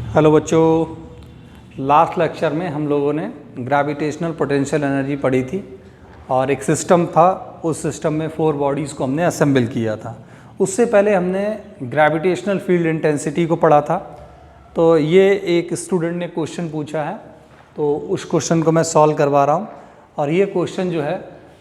Hello बच्चों, last lecture में हम लोगों ने ग्रेविटेशनल पोटेंशियल एनर्जी पढ़ी थी और एक सिस्टम था। उस सिस्टम में 4 बॉडीज़ को हमने असेंबल किया था। उससे पहले हमने ग्रेविटेशनल फील्ड इंटेंसिटी को पढ़ा था। तो ये एक स्टूडेंट ने क्वेश्चन पूछा है, तो उस क्वेश्चन को मैं सॉल्व करवा रहा हूँ। और ये क्वेश्चन जो है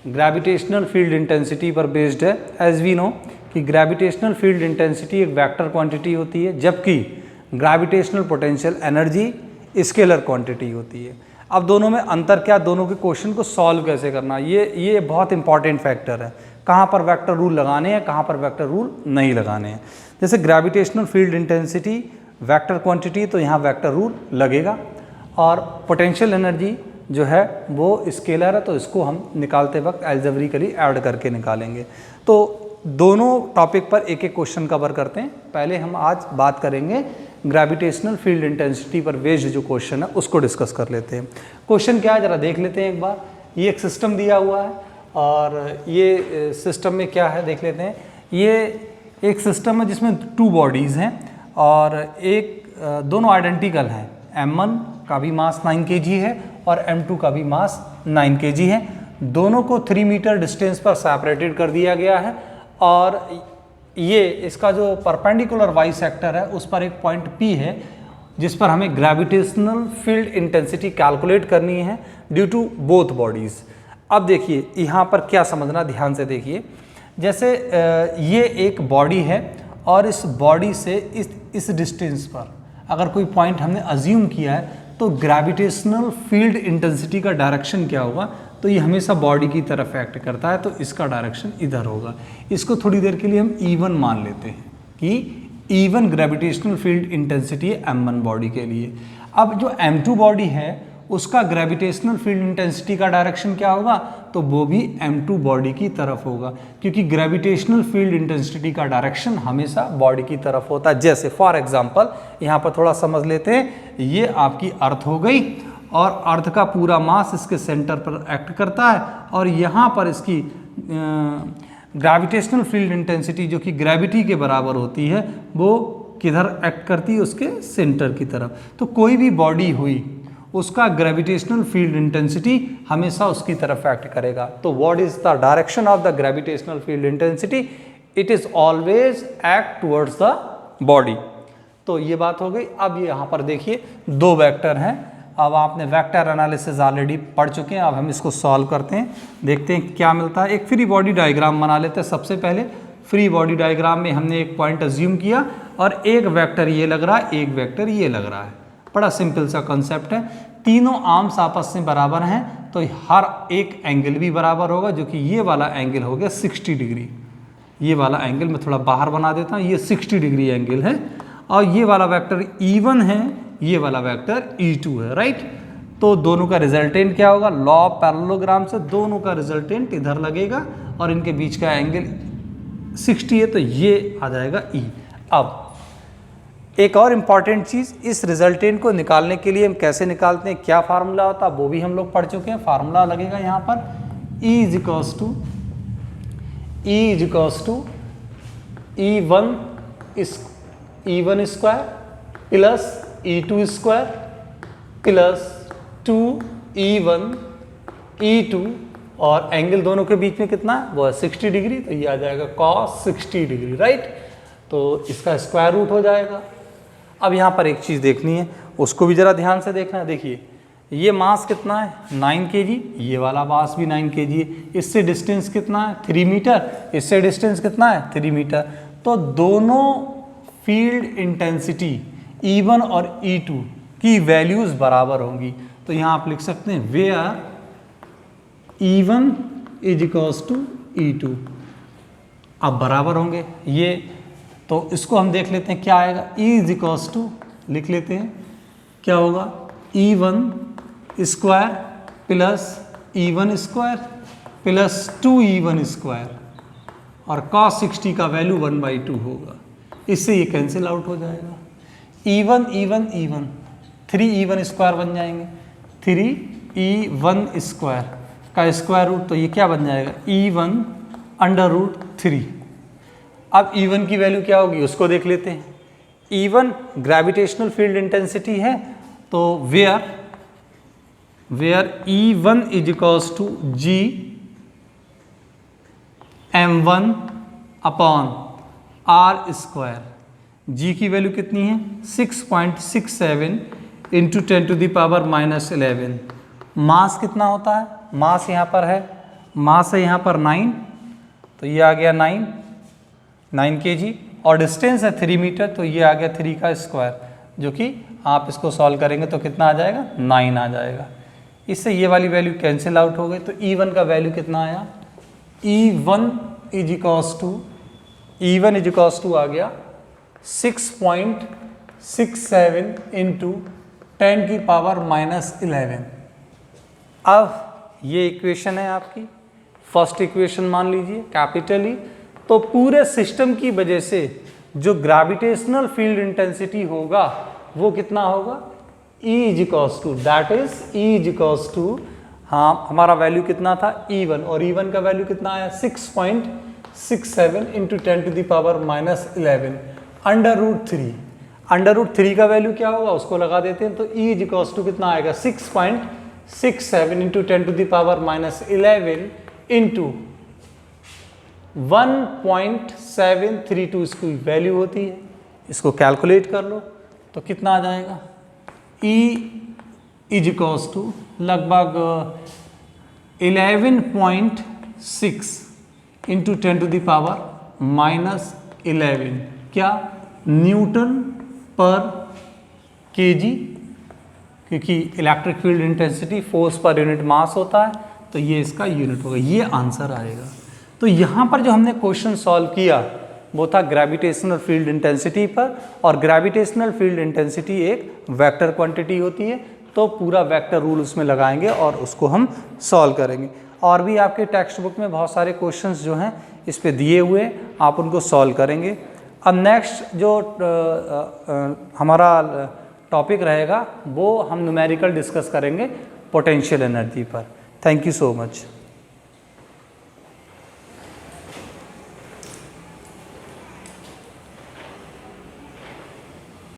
ग्रेविटेशनल फील्ड इंटेंसिटी पर बेस्ड है। एज वी नो कि ग्रेविटेशनल फील्ड इंटेंसिटी एक वेक्टर क्वांटिटी होती है, जबकि gravitational potential energy scalar quantity होती है। अब दोनों में अंतर क्या, दोनों के क्वेश्चन को सॉल्व कैसे करना, ये बहुत इंपॉर्टेंट फैक्टर है। कहाँ पर वेक्टर रूल लगाने हैं, कहाँ पर वेक्टर रूल नहीं लगाने हैं। जैसे gravitational field intensity vector quantity, तो यहाँ वेक्टर रूल लगेगा। और पोटेंशियल एनर्जी जो है वो स्केलर है, तो इसको हम निकालते वक्त एल्जेब्रिकली ऐड करके निकालेंगे। तो दोनों टॉपिक पर एक एक क्वेश्चन कवर करते हैं। पहले हम आज बात करेंगे ग्रेविटेशनल फील्ड इंटेंसिटी पर बेस्ड जो क्वेश्चन है उसको डिस्कस कर लेते हैं। क्वेश्चन क्या है ज़रा देख लेते हैं एक बार। ये एक सिस्टम दिया हुआ है और ये सिस्टम में क्या है देख लेते हैं। ये एक सिस्टम है जिसमें 2 बॉडीज़ हैं और दोनों आइडेंटिकल हैं। M1 का भी मास 9 kg है और M2 का भी मास 9 kg है। दोनों को 3 मीटर डिस्टेंस पर सेपरेटेड कर दिया गया है और ये इसका जो परपेंडिकुलर वाई सेक्टर है उस पर एक पॉइंट P है जिस पर हमें ग्रेविटेशनल फील्ड इंटेंसिटी कैलकुलेट करनी है ड्यू टू बोथ बॉडीज़। अब देखिए यहाँ पर क्या समझना, ध्यान से देखिए। जैसे ये एक बॉडी है और इस बॉडी से इस डिस्टेंस पर अगर कोई पॉइंट हमने अज्यूम किया है तो ग्रेविटेशनल फील्ड इंटेंसिटी का डायरेक्शन क्या होगा, तो ये हमेशा बॉडी की तरफ एक्ट करता है, तो इसका डायरेक्शन इधर होगा। इसको थोड़ी देर के लिए हम E1 मान लेते हैं कि E1 ग्रेविटेशनल फील्ड इंटेंसिटी है M1 बॉडी के लिए। अब जो M2 बॉडी है उसका ग्रेविटेशनल फील्ड इंटेंसिटी का डायरेक्शन क्या होगा, तो वो भी M2 बॉडी की तरफ होगा, क्योंकि ग्रेविटेशनल फील्ड इंटेंसिटी का डायरेक्शन हमेशा बॉडी की तरफ होता है। जैसे फॉर एग्जांपल यहाँ पर थोड़ा समझ लेते हैं। ये आपकी अर्थ हो गई और अर्थ का पूरा मास इसके सेंटर पर एक्ट करता है और यहाँ पर इसकी ग्रेविटेशनल फील्ड इंटेंसिटी जो कि ग्रेविटी के बराबर होती है वो किधर एक्ट करती है, उसके सेंटर की तरफ। तो कोई भी बॉडी हुई उसका ग्रेविटेशनल फील्ड इंटेंसिटी हमेशा उसकी तरफ एक्ट करेगा। तो what is the direction of the gravitational field intensity, it is always act towards the body. तो ये बात हो गई। अब ये यहाँ पर देखिए 2 वेक्टर हैं। अब आपने वेक्टर एनालिसिस ऑलरेडी पढ़ चुके हैं। अब हम इसको सॉल्व करते हैं, देखते हैं क्या मिलता है। एक फ्री बॉडी डायग्राम बना लेते हैं। सबसे पहले फ्री बॉडी डायग्राम में हमने एक पॉइंट अज्यूम किया और एक वेक्टर ये लग रहा है, एक वेक्टर ये लग रहा है। बड़ा सिंपल सा कॉन्सेप्ट है। तीनों आर्म्स आपस में बराबर हैं तो हर एक एंगल भी बराबर होगा, जो कि ये वाला एंगल हो गया 60 डिग्री। ये वाला एंगल मैं थोड़ा बाहर बना देता हूँ, ये 60 डिग्री एंगल है। और ये वाला वेक्टर E1 है, ये वाला वेक्टर E2 है, राइट। तो दोनों का रिजल्टेंट क्या होगा, लॉ ऑफ पैरेललोग्राम से दोनों का रिजल्टेंट इधर लगेगा और इनके बीच का एंगल 60 है, तो ये आ जाएगा E। अब एक और इम्पॉर्टेंट चीज़, इस रिजल्टेंट को निकालने के लिए हम कैसे निकालते हैं, क्या फार्मूला होता है वो भी हम लोग पढ़ चुके हैं। फार्मूला लगेगा यहाँ पर E is equals to E1 square plus E2 square plus 2E1 E2 और एंगल दोनों के बीच में कितना है, वो है 60 डिग्री। तो ये आ जाएगा cos 60 डिग्री, राइट। तो इसका स्क्वायर रूट हो जाएगा। अब यहाँ पर एक चीज़ देखनी है, उसको भी ज़रा ध्यान से देखना है। देखिए ये मास कितना है, 9 kg, ये वाला मास भी 9 kg है। इससे डिस्टेंस कितना है, 3 मीटर। इससे डिस्टेंस कितना है, 3 मीटर। तो दोनों फील्ड इंटेंसिटी E1 और E2 की वैल्यूज़ बराबर होंगी। तो यहाँ आप लिख सकते हैं where E1 is equals to E2। अब बराबर होंगे ये, तो इसको हम देख लेते हैं क्या आएगा। E इज इक्वल्स टू लिख लेते हैं क्या होगा, E1 square plus E1 square plus 2E1 square और cos 60 का वैल्यू 1/2 होगा। इससे ये कैंसिल आउट हो जाएगा। E1 3E1 स्क्वायर बन जाएंगे, 3E1 स्क्वायर का स्क्वायर रूट, तो ये क्या बन जाएगा, E1 √3। अब E1 की वैल्यू क्या होगी उसको देख लेते हैं। E1 ग्रेविटेशनल फील्ड इंटेंसिटी है, तो where E1 is equals to G m1 upon R square. G की वैल्यू कितनी है 6.67 इंटू 10⁻⁻11। मास कितना होता है, मास यहाँ पर है, मास है यहाँ पर 9, तो ये आ गया 9 kg, और डिस्टेंस है 3 मीटर, तो ये आ गया 3 का स्क्वायर, जो कि आप इसको सॉल्व करेंगे तो कितना आ जाएगा 9 आ जाएगा। इससे ये वाली वैल्यू कैंसिल आउट हो गई, तो E1 का वैल्यू कितना आया, E1 इज इक्वल्स टू आ गया 6.67 इंटू 10⁻⁻11। अब ये इक्वेशन है आपकी फर्स्ट इक्वेशन मान लीजिए कैपिटल ई। तो पूरे सिस्टम की वजह से जो ग्रेविटेशनल फील्ड इंटेंसिटी होगा वो कितना होगा, E इज इक्वल्स टू हाँ हमारा वैल्यू कितना था E1, और E1 का वैल्यू कितना आया 6.67 इंटू 10⁻⁻11 √3। √3 का वैल्यू क्या होगा उसको लगा देते हैं, तो E इज इक्वल्स टू कितना आएगा 6.67 इंटू 10⁻⁻11 इंटू 1.732 इसकी वैल्यू होती है। इसको कैलकुलेट कर लो तो कितना आ जाएगा, E इज इक्वल्स टू लगभग 11.6 इंटू 10⁻⁻11 क्या न्यूटन पर केजी, क्योंकि electric field intensity force per unit mass होता है, तो ये इसका यूनिट होगा, ये आंसर आएगा। तो यहाँ पर जो हमने क्वेश्चन सॉल्व किया वो था ग्रेविटेशनल फील्ड इंटेंसिटी पर, और ग्रेविटेशनल फील्ड इंटेंसिटी एक वेक्टर क्वांटिटी होती है, तो पूरा वेक्टर रूल उसमें लगाएंगे और उसको हम सॉल्व करेंगे। और भी आपके टेक्स्ट बुक में बहुत सारे क्वेश्चंस जो हैं इस पे दिए हुए हैं, आप उनको सॉल्व करेंगे। अब नेक्स्ट जो हमारा टॉपिक रहेगा वो हम न्यूमेरिकल डिस्कस करेंगे पोटेंशियल एनर्जी पर। Thank you so much.